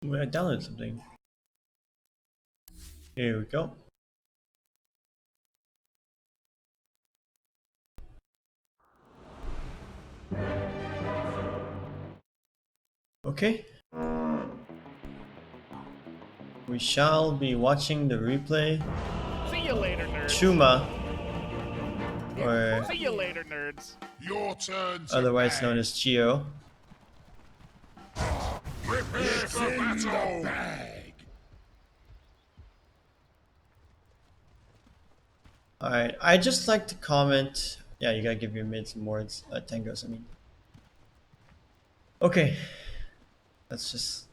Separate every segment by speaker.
Speaker 1: Wait, I downloaded something. Here we go. Okay. We shall be watching the replay.
Speaker 2: See you later, nerds.
Speaker 1: Chuma, or
Speaker 2: See you later, nerds.
Speaker 3: Your turn to
Speaker 1: otherwise
Speaker 3: beg.
Speaker 1: known as Geo.
Speaker 3: Prepare for battle. Bag.
Speaker 1: Alright, I just like to comment. Yeah, you gotta give your mid some words. Tangos, I mean. Okay. Let's just.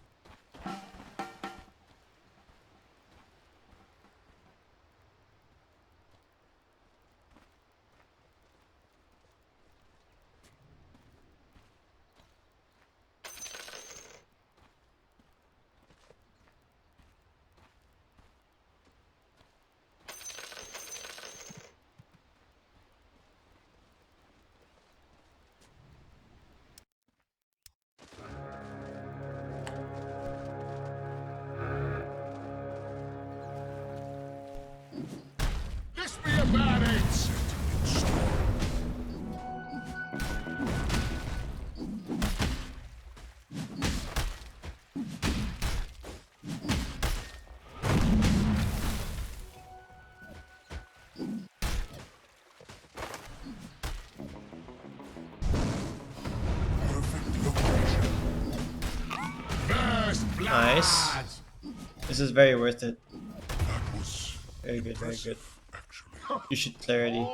Speaker 3: This be a bad eight. Perfect location. First blood.
Speaker 1: Nice. This is very worth it.
Speaker 3: That was
Speaker 1: Very good, very good.
Speaker 3: actually.
Speaker 1: You should clarity.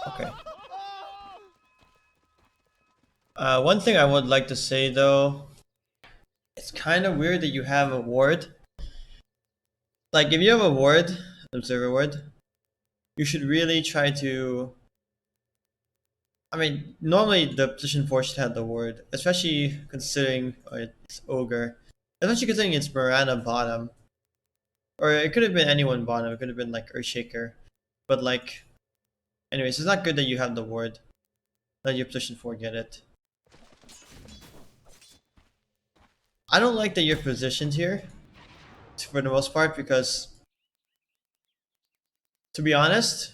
Speaker 1: Okay. One thing I would like to say though, it's kind of weird that you have a ward. Like if you have a ward, observer ward, you should really try to. I mean, normally the position 4 should have the ward, especially considering it's ogre, especially considering it's Mirana bottom, or it could have been anyone bottom. It could have been like Earthshaker, but like, anyways, it's not good that you have the ward. Let your position 4 get it. I don't like that you're positioned here, for the most part, because to be honest,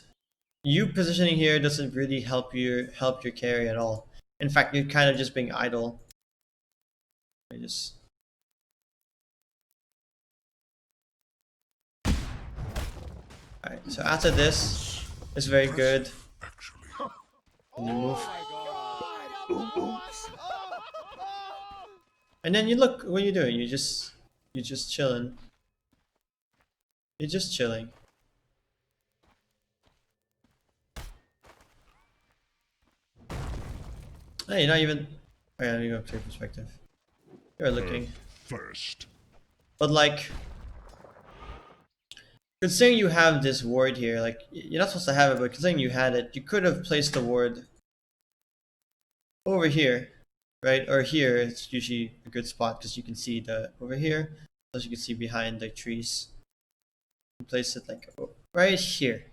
Speaker 1: you positioning here doesn't really help your carry at all. In fact, you're kind of just being idle. I just. Alright, so after this, it's very good.
Speaker 3: Actually.
Speaker 1: And you move. And then you look, what are you doing? You're just chilling. You're just chilling. Hey, you're not even. Oh yeah, let me go up to your perspective. You're looking.
Speaker 3: First.
Speaker 1: But like, considering you have this ward here, like you're not supposed to have it, but considering you had it, you could have placed the ward over here, right? Or here. It's usually a good spot because you can see the over here, plus you can see behind the trees. You place it like right here.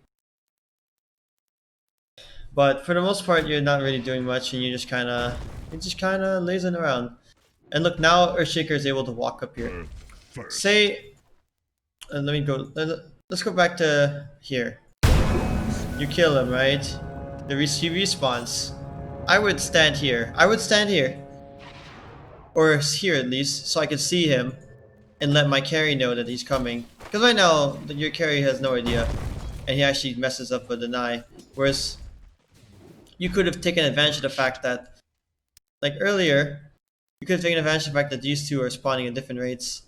Speaker 1: But for the most part, you're not really doing much, and you're just kind of lazing around. And look, now Earthshaker is able to walk up here.
Speaker 3: First.
Speaker 1: Say, let me go. Let's go back to here. You kill him, right? He respawns. I would stand here. I would stand here, or here at least, so I can see him, and let my carry know that he's coming. Because right now, your carry has no idea, and he actually messes up a deny. Whereas you could have taken advantage of the fact that, like earlier, you could have taken advantage of the fact that these two are spawning at different rates.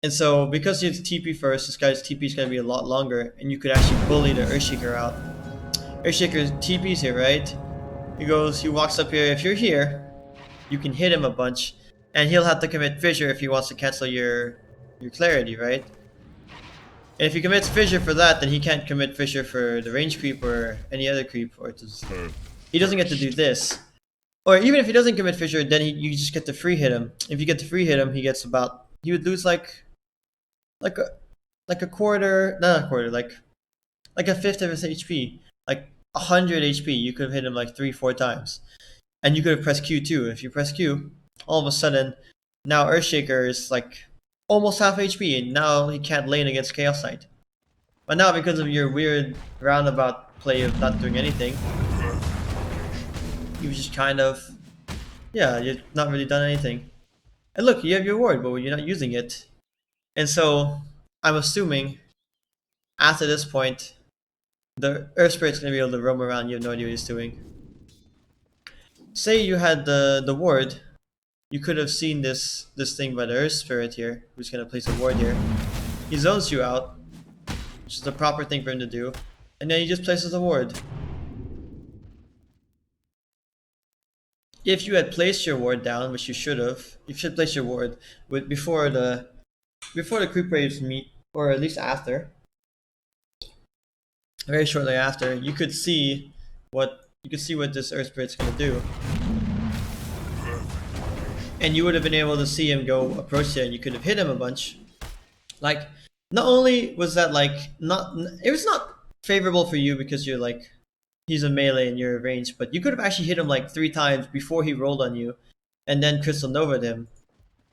Speaker 1: And so, because you TP first, this guy's TP is going to be a lot longer, and you could actually bully the Earthshaker out. Earthshaker TP's here, right? He walks up here. If you're here, you can hit him a bunch, and he'll have to commit fissure if he wants to cancel your clarity, right? And if he commits fissure for that, then he can't commit fissure for the range creep or any other creep, or he doesn't get to do this. Or even if he doesn't commit fissure, then you just get to free hit him. If you get to free hit him, he would lose like a quarter, not a quarter, like a fifth of his HP, like 100 HP. You could have hit him like 3-4 times, and you could have pressed Q too. If you press Q, all of a sudden Now Earthshaker is like almost half HP, and now he can't lane against Chaos Knight. But now, because of your weird roundabout play of not doing anything, you just kind of, yeah, you've not really done anything. And look, you have your ward, but you're not using it. And so, I'm assuming, after this point, the Earth Spirit's gonna be able to roam around, you have no idea what he's doing. Say you had the ward, you could have seen this thing by the Earth Spirit here, who's gonna place a ward here. He zones you out, which is the proper thing for him to do, and then he just places a ward. If you had placed your ward down, which you should place your ward before the creep waves meet, or at least after, very shortly after, you could see what this Earth Spirit's gonna do, and you would have been able to see him go approach there, and you could have hit him a bunch. Like, not only was that like it was not favorable for you because you're like, he's a melee and you're range, but you could have actually hit him like 3 times before he rolled on you, and then Crystal Nova'd him.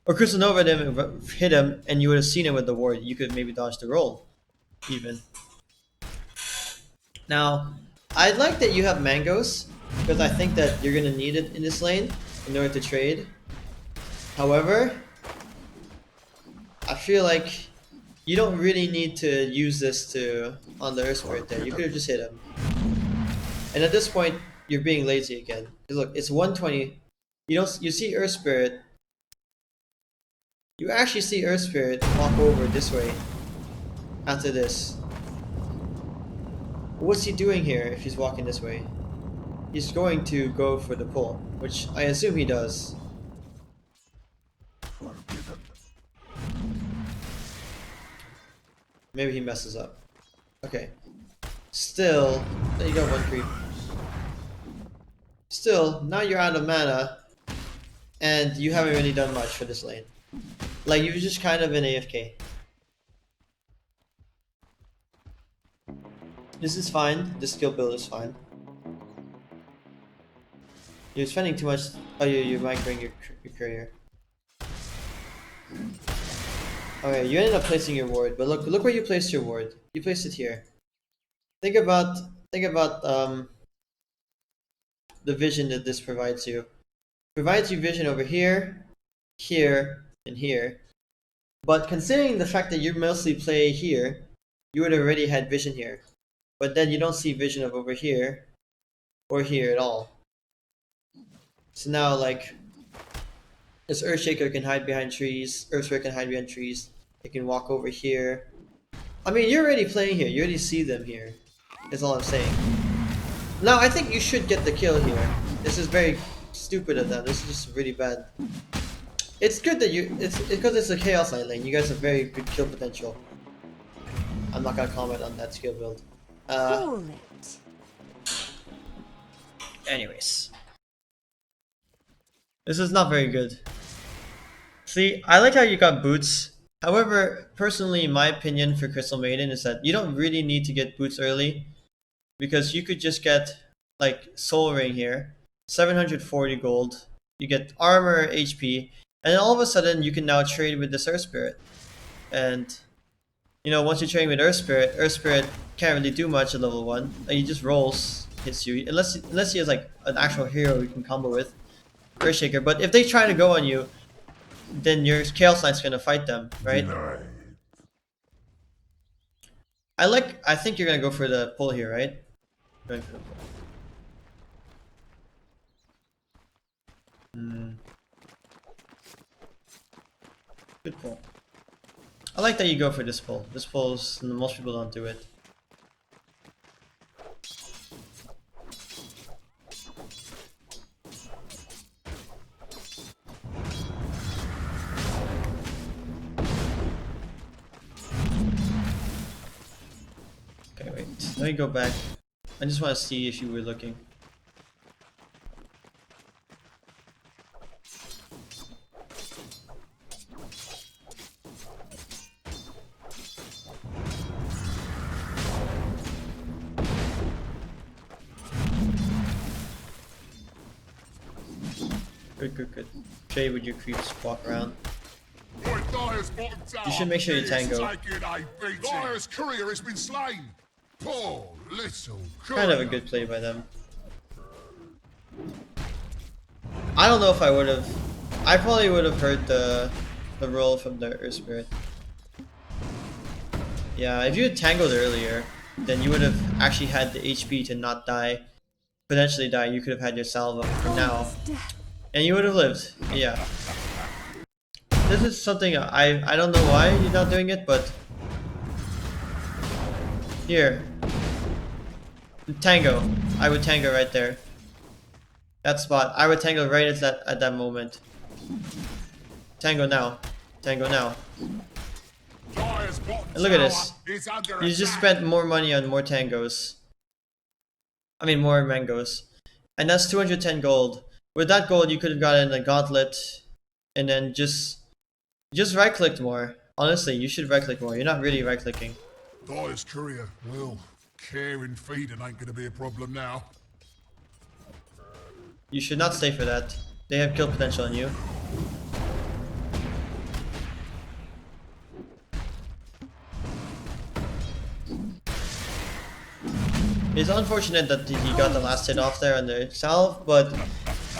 Speaker 1: Or Crystal Nova'd him, hit him, and you would have seen him with the ward. You could maybe dodge the roll, even. Now, I like that you have mangoes, because I think that you're gonna need it in this lane in order to trade. However, I feel like you don't really need to use this on the Earth Spirit there. You could have just hit him. And at this point, you're being lazy again. Look, it's 120. You see Earth Spirit. You actually see Earth Spirit walk over this way after this. What's he doing here if he's walking this way? He's going to go for the pull, which I assume he does. Maybe he messes up. Okay. Still, you got 1 creep. Still, now you're out of mana, and you haven't really done much for this lane. Like, you've just kind of been AFK. This is fine. This skill build is fine. You're spending too much. Oh, you might bring your courier. Okay, you ended up placing your ward, but look where you placed your ward. You placed it here. Think about the vision that this provides you. Provides you vision over here, here, and here. But considering the fact that you mostly play here, you would have already had vision here. But then you don't see vision of over here or here at all. So now, like, this Earthshaker can hide behind trees, Earthshaker can hide behind trees, it can walk over here. I mean, you're already playing here, you already see them here, is all I'm saying. Now, I think you should get the kill here. This is very stupid of them, this is just really bad. It's good that it's because it's a Chaos Knight lane, you guys have very good kill potential. I'm not gonna comment on that skill build. Anyways. This is not very good. See, I like how you got boots. However, personally, my opinion for Crystal Maiden is that you don't really need to get boots early, because you could just get like Soul Ring here, 740 gold, you get armor, HP, and then all of a sudden you can now trade with this Earth Spirit. And you know, once you're trading with Earth Spirit can't really do much at level 1. He just rolls, hits you, unless he has like an actual hero you can combo with. Earthshaker, but if they try to go on you, then your Chaos Knight's gonna fight them, right?
Speaker 3: Denied.
Speaker 1: I think you're gonna go for the pull here, right? Going for the pull. Good pull. I like that you go for this pull. This pull's, most people don't do it. Okay, wait. Let me go back. I just want to see if you were looking. Good, good, good. Trade with your creeps, walk around.
Speaker 3: Boy, Dyer's bottom tower
Speaker 1: You should make sure you
Speaker 3: is
Speaker 1: tango.
Speaker 3: taking a beating. Dyer's courier has been slain. Poor little
Speaker 1: Kind of a good play by them. I don't know if I would have. I probably would have heard the roll from the Earth Spirit. Yeah, if you had tangled earlier, then you would have actually had the HP to not die. Potentially die. You could have had your salvo for now, and you would have lived. Yeah. This is something I don't know why you're not doing it, but here. Tango. I would tango right there. That spot. I would tango right at that moment. Tango now. Tango now.
Speaker 3: Dyer's bottom
Speaker 1: And look at
Speaker 3: tower
Speaker 1: this.
Speaker 3: is under
Speaker 1: You just
Speaker 3: attack.
Speaker 1: spent more money on more tangos. I mean more mangoes. And that's 210 gold. With that gold you could have gotten a gauntlet and then just right clicked more. Honestly, you should right click more. You're not really right clicking.
Speaker 3: Dyer's courier, well, care and feeding ain't gonna be a problem now.
Speaker 1: You should not stay for that. They have kill potential on you. It's unfortunate that he got the last hit off there on the salve, but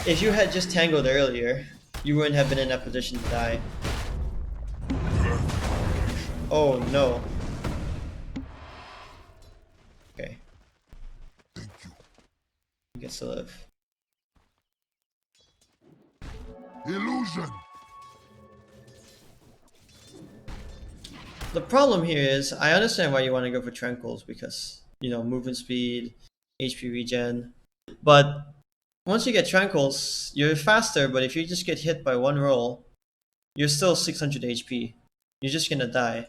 Speaker 1: if you had just tangled earlier, you wouldn't have been in that position to die. Oh no. Okay.
Speaker 3: Thank you.
Speaker 1: He gets to live.
Speaker 3: Illusion.
Speaker 1: The problem here is, I understand why you want to go for Tranquils because, you know, movement speed, HP regen. But once you get Tranquils, you're faster, but if you just get hit by one roll, you're still 600 HP. You're just gonna die.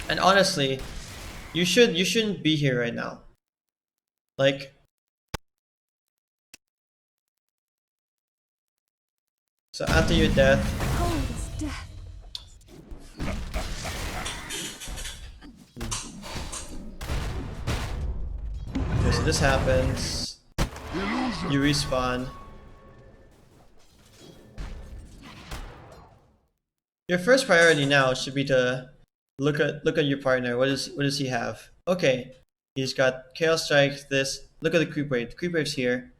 Speaker 1: And honestly, you shouldn't be here right now. Like, so after your death,
Speaker 4: Cold as death.
Speaker 1: okay, so this happens.
Speaker 3: Illusion.
Speaker 1: You respawn. Your first priority now should be to look at your partner. What does he have? Okay, he's got Chaos Strike. This. Look at the creep wave. The creep wave's here.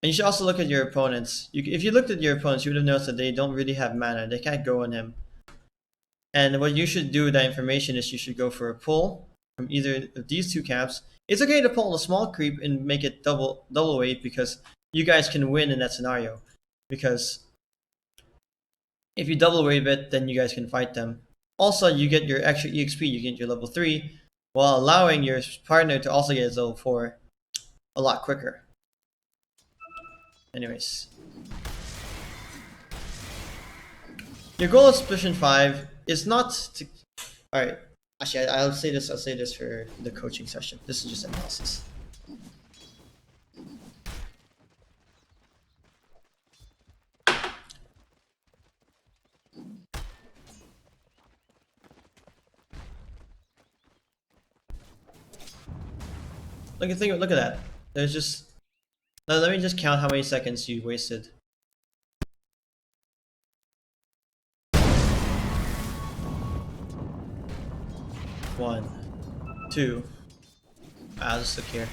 Speaker 1: And you should also look at your opponents. If you looked at your opponents, you would have noticed that they don't really have mana. They can't go on him. And what you should do with that information is you should go for a pull from either of these two caps. It's okay to pull a small creep and make it double weight because you guys can win in that scenario. Because if you double weight it, then you guys can fight them. Also, you get your extra EXP, you get your level 3, while allowing your partner to also get his level 4 a lot quicker. Anyways. Your goal of Splatoon 5 is not to... Alright, actually I'll say this for the coaching session. This is just analysis. Look at that. There's just... Let me just count how many seconds you wasted. One, two. I'll just look here.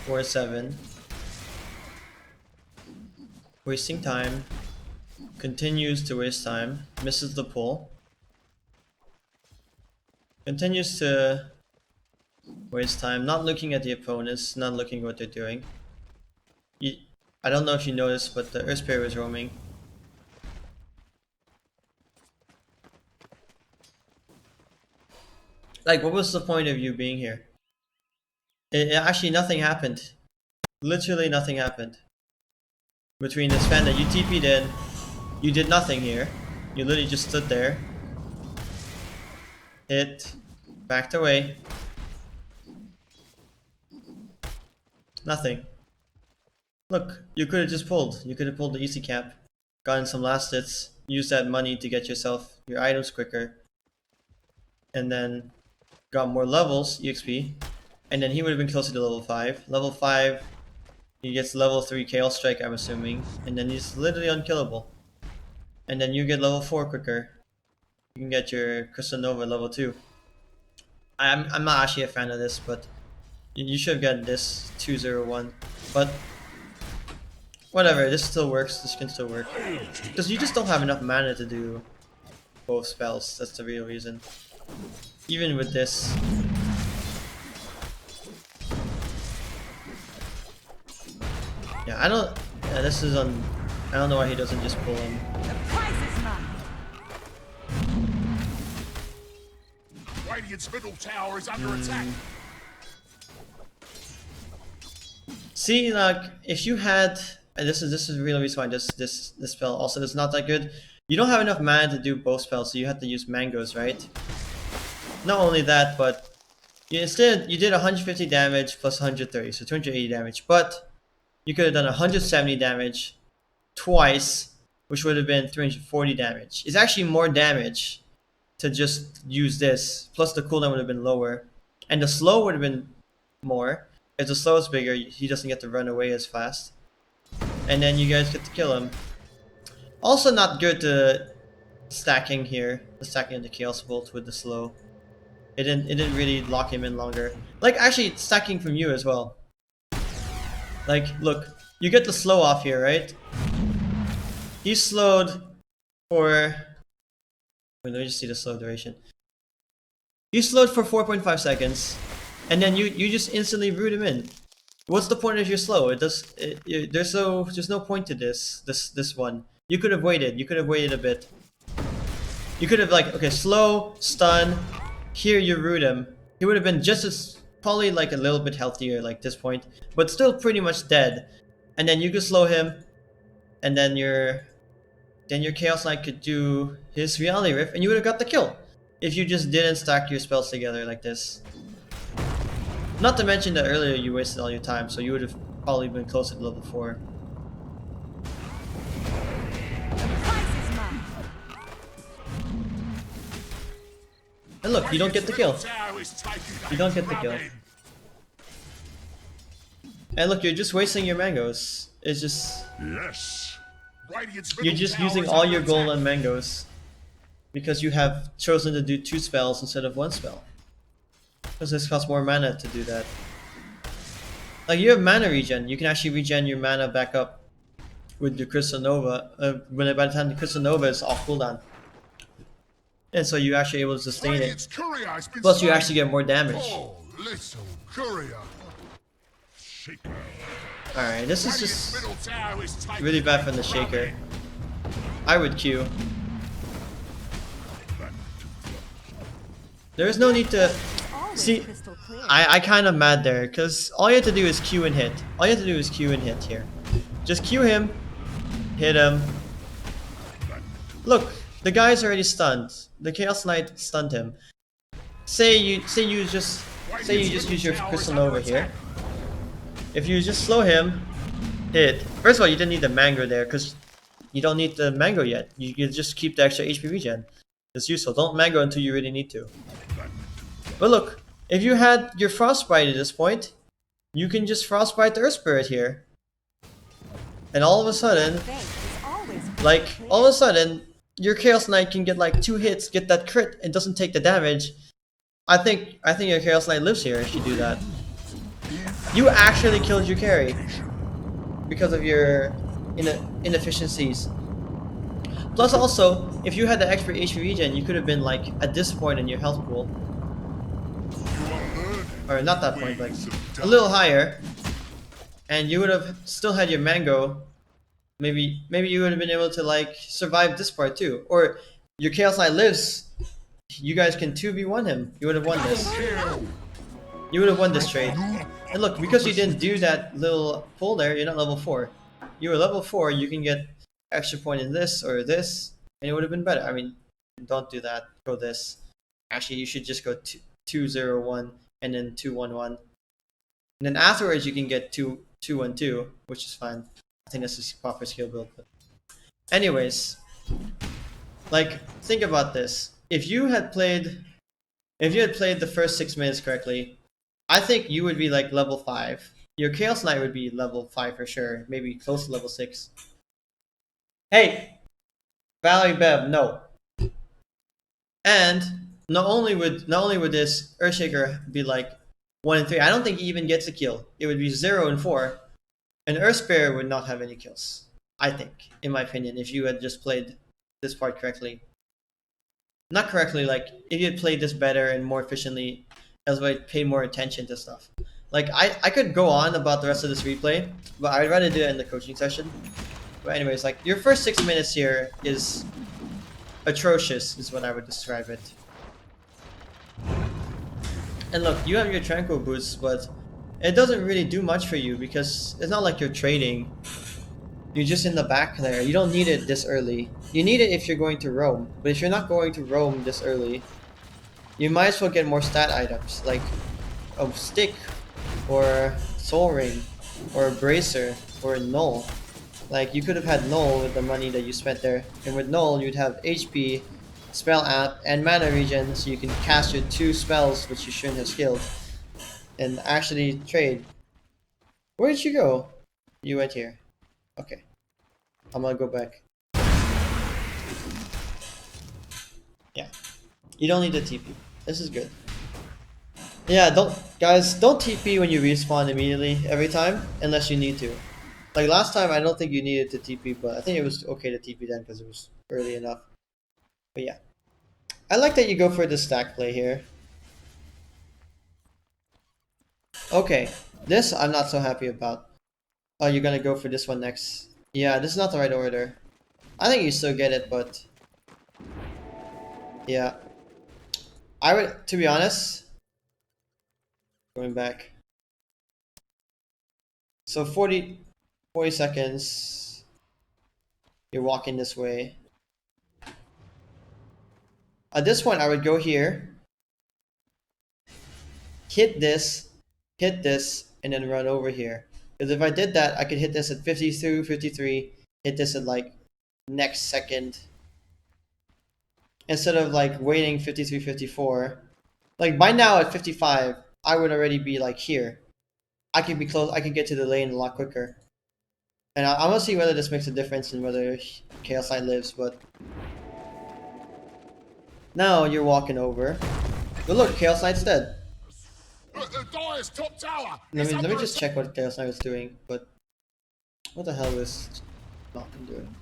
Speaker 1: 4, 7. Wasting time. Continues to waste time. Misses the pull. Continues to waste time. Not looking at the opponents. Not looking at what they're doing. I don't know if you noticed, but the Earth Spirit was roaming. Like, what was the point of you being here? Actually, nothing happened. Literally nothing happened. Between the span that you TP'd in, you did nothing here. You literally just stood there. Hit. Backed away. Nothing. Look, you could have just pulled. You could have pulled the easy cap. Gotten some last hits. Used that money to get yourself your items quicker. And then got more levels, EXP, and then he would have been closer to level 5. Level 5, He gets level 3 Chaos Strike, I'm assuming, and then he's literally unkillable. And then you get level 4 quicker. You can get your Crystal Nova level 2. I'm not actually a fan of this, but you should have gotten this 201. But whatever, this still works. This can still work because you just don't have enough mana to do both spells. That's the real reason. Even with this. Yeah, I don't. Yeah, this is on. I don't know why he doesn't just pull him.
Speaker 4: The prize is mine.
Speaker 3: Radiant's middle tower is under attack.
Speaker 1: See, like if you had, and this is the real reason why this spell also is not that good. You don't have enough mana to do both spells, so you have to use mangoes, right? Not only that, but instead you did 150 damage plus 130, so 280 damage. But you could have done 170 damage twice, which would have been 340 damage. It's actually more damage to just use this, plus the cooldown would have been lower, and the slow would have been more. If the slow is bigger, he doesn't get to run away as fast, and then you guys get to kill him. Also, not good to stacking here, the stacking of the Chaos Bolt with the slow. It didn't really lock him in longer. Like actually, stacking from you as well. Like, look, you get the slow off here, right? He's slowed for. Wait, let me just see the slow duration. He's slowed for 4.5 seconds, and then you just instantly root him in. What's the point of your slow? There's no point to this one. You could have waited. You could have waited a bit. You could have like, okay, slow, stun. Here you root him. He would have been just as probably like a little bit healthier like this point, but still pretty much dead. And then you could slow him, and then your Chaos Knight could do his Reality Rift, and you would have got the kill if you just didn't stack your spells together like this. Not to mention that earlier you wasted all your time, so you would have probably been closer to level 4. And look, you don't get the kill. You don't get the kill. And look, you're just wasting your mangoes. It's just...
Speaker 3: Yes.
Speaker 1: You're just using all your gold on mangoes. Because you have chosen to do 2 spells instead of 1 spell. Because this costs more mana to do that. Like, you have mana regen. You can actually regen your mana back up with your Crystal Nova. By the time the Crystal Nova is off cooldown. And so you're actually able to sustain it. Plus you actually get more damage.
Speaker 3: Oh, little courier.
Speaker 1: Alright, this is just really bad from the Shaker. I would Q. There is no need to... See, I kind of mad there, because all you have to do is Q and hit. All you have to do is Q and hit here. Just Q him, hit him. Look, the guy's already stunned. The Chaos Knight stunned him. Say you just use your Crystal Nova here. If you just slow him, hit. First of all, you didn't need the mango there because you don't need the mango yet. You can just keep the extra HP regen. It's useful. Don't mango until you really need to. But look, if you had your Frostbite at this point, you can just Frostbite the Earth Spirit here. And all of a sudden, your Chaos Knight can get like 2 hits, get that crit, and doesn't take the damage. I think your Chaos Knight lives here if you do that. You actually killed your carry because of your inefficiencies. Plus also, if you had the extra HP regen, you could have been like at this point in your health pool. Or not that point, like a little higher. And you would have still had your mango. Maybe you would have been able to like survive this part too. Or your Chaos Knight lives. You guys can 2v1 him. You would have won this. You would have won this trade. And look, because you didn't do that little pull there, you're not level 4. You were level 4, you can get extra point in this or this, and it would have been better. I mean, don't do that. Go this. Actually, you should just go 2-0-1 and then 2-1-1. And then afterwards, you can get 2-1-2, which is fine. I think that's a proper skill build. But anyways, like, think about this. If you had played the first 6 minutes correctly, I think you would be like level 5 Your Chaos Knight would be level 5 for sure, maybe close to level 6. Hey! Valerie Bev, no. And not only would this Earthshaker be like 1 and 3, I don't think he even gets a kill. It would be 0 and 4. An Earthspear would not have any kills. I think, in my opinion, if you had just played this part correctly. Not correctly, like, if you had played this better and more efficiently, as well, paid more attention to stuff. Like, I could go on about the rest of this replay, but I'd rather do it in the coaching session. But anyways, like, your first 6 minutes here is atrocious, is what I would describe it. And look, you have your Tranquil boots, but it doesn't really do much for you because it's not like you're trading. You're just in the back there. You don't need it this early. You need it if you're going to roam, but if you're not going to roam this early, you might as well get more stat items like a stick or soul ring or a bracer or a null. Like, you could have had null with the money that you spent there, and with null you'd have HP, spell app, and mana regen, so you can cast your 2 spells which you shouldn't have skilled and actually trade. Where did you go? You went here. Okay. I'm gonna go back. Yeah. You don't need to TP. This is good. Yeah, don't TP when you respawn immediately every time unless you need to. Like last time, I don't think you needed to TP, but I think it was okay to TP then because it was early enough. But yeah. I like that you go for the stack play here. Okay, this I'm not so happy about. Oh, you're gonna go for this one next. Yeah, this is not the right order. I think you still get it, but... yeah. I would, to be honest... going back. So 40 seconds. You're walking this way. At this point, I would go here. Hit this, and then run over here. Because if I did that, I could hit this at 52, 53, hit this at like next second. Instead of like waiting 53, 54. Like by now at 55, I would already be like here. I could be close, I could get to the lane a lot quicker. And I'm gonna see whether this makes a difference in whether Chaos Knight lives, but... now you're walking over. But look, Chaos Knight's dead.
Speaker 3: The Dire's top tower.
Speaker 1: Let me just check what Chaos Knight was doing, but what the hell is Malcolm doing?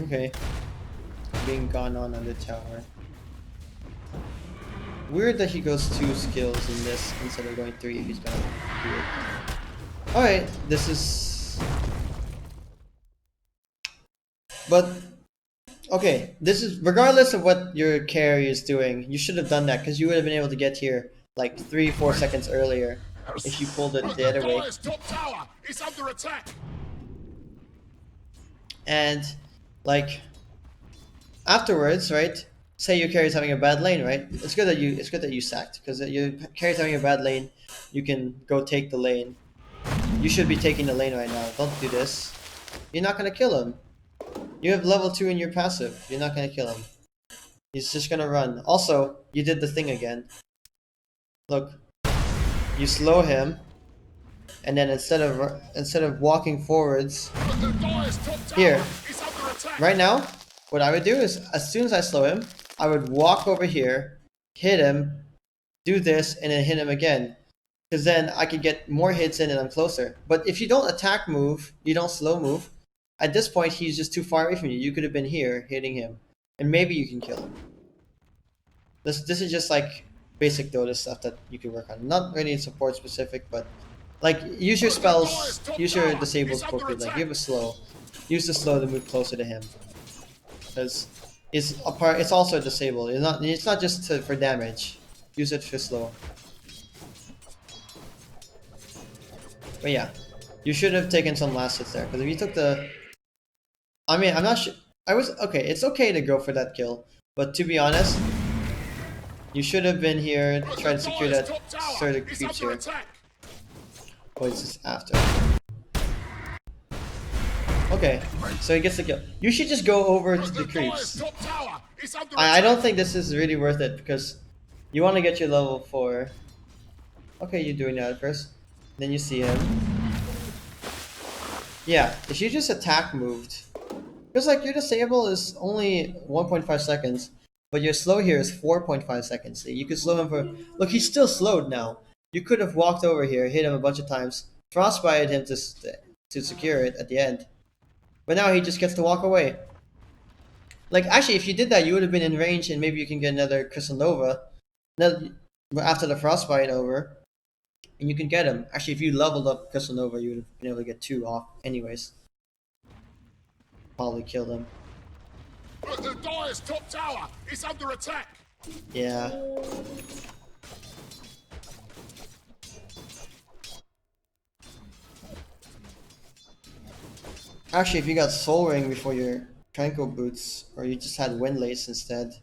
Speaker 1: Okay. Being gone on the tower. Weird that he goes 2 skills in this instead of going 3 if he's gonna do it. Alright, this is... but... okay, this is regardless of what your carry is doing, you should have done that because you would have been able to get here like 3-4 seconds earlier if you pulled it the other way.
Speaker 3: Top tower is under attack.
Speaker 1: And like afterwards, right? Say your carry's having a bad lane, right? It's good that you sacked because your carry's having a bad lane. You can go take the lane. You should be taking the lane right now. Don't do this. You're not gonna kill him. You have level 2 in your passive. You're not gonna kill him. He's just gonna run. Also, you did the thing again. Look, you slow him, and then instead of walking forwards, here, right now, what I would do is as soon as I slow him, I would walk over here, hit him, do this, and then hit him again. Because then I could get more hits in and I'm closer. But if you don't attack move, you don't slow move, at this point he's just too far away from you. You could have been here hitting him. And maybe you can kill him. This is just like basic Dota stuff that you can work on. Not really support specific, but like use your spells, use your disables appropriately. Like give a slow. Use the slow to move closer to him. Because it's also a disable. It's not just for damage. Use it for slow. But yeah, you should have taken some last hits there. Because if you took the... I mean, I'm not sure... okay, it's okay to go for that kill. But to be honest, you should have been here to try to secure that sort of creeps here. Oh, it's just after. Okay, so he gets the kill. You should just go over to the creeps. I don't think this is really worth it because you want to get your level 4. Okay, you're doing that first. Then you see him. Yeah, if you just attack moved, because like your disable is only 1.5 seconds, but your slow here is 4.5 seconds. So you could slow him for. Look, he's still slowed now. You could have walked over here, hit him a bunch of times, frostbited him to secure it at the end. But now he just gets to walk away. Like actually, if you did that, you would have been in range, and maybe you can get another Crystal Nova. After the frostbite over, and you can get him. Actually, if you leveled up Crystal Nova, you would have been able to get 2 off anyways. Probably kill them.
Speaker 3: Look, the Dire's top tower! It's under attack!
Speaker 1: Yeah. Actually, if you got Soul Ring before your Tranquil Boots, or you just had Windlace instead,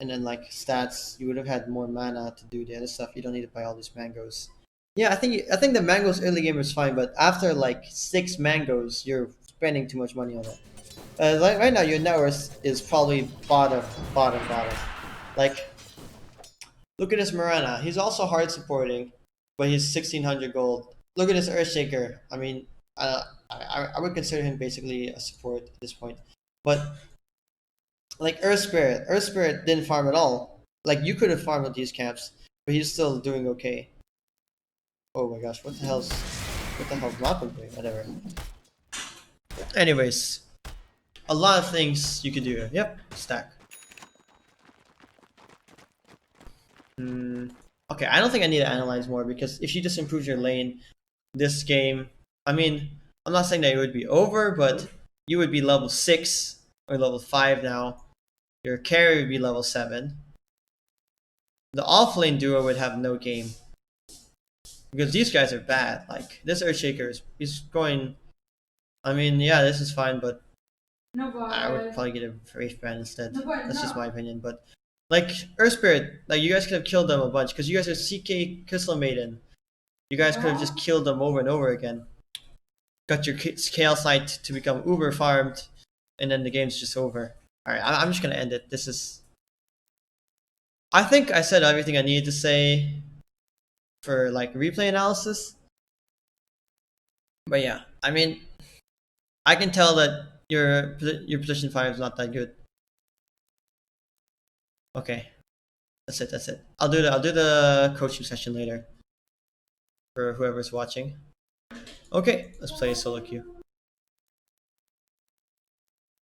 Speaker 1: and then like stats, you would have had more mana to do the other stuff. You don't need to buy all these mangoes. Yeah, I think the mangoes early game is fine, but after like 6 mangoes, you're spending too much money on it. Like right now, your net worth is probably bottom. Like, look at this Morana. He's also hard supporting, but he's 1600 gold. Look at this Earthshaker. I mean, I would consider him basically a support at this point. But like Earth Spirit didn't farm at all. Like you could have farmed with these camps, but he's still doing okay. Oh my gosh, what the hell's Malcolm doing? Whatever. Anyways, a lot of things you could do. Yep, stack. Okay, I don't think I need to analyze more because if you just improve your lane, this game, I mean, I'm not saying that it would be over, but you would be level 6 or level 5 now. Your carry would be level 7. The offlane duo would have no game. Because these guys are bad. Like, this Earthshaker is going. I mean, yeah, this is fine, but I would probably get a Wraith Brand instead. That's just my opinion. But, like, Earth Spirit, like, you guys could have killed them a bunch because you guys are CK Crystal Maiden. You guys could have just killed them over and over again. Got your Chaos Knight to become uber farmed, and then the game's just over. Alright, I'm just gonna end it. This is. I think I said everything I needed to say for like replay analysis. But yeah, I mean, I can tell that your position 5 is not that good. Okay, that's it. I'll do the coaching session later for whoever's watching. Okay, let's play solo queue.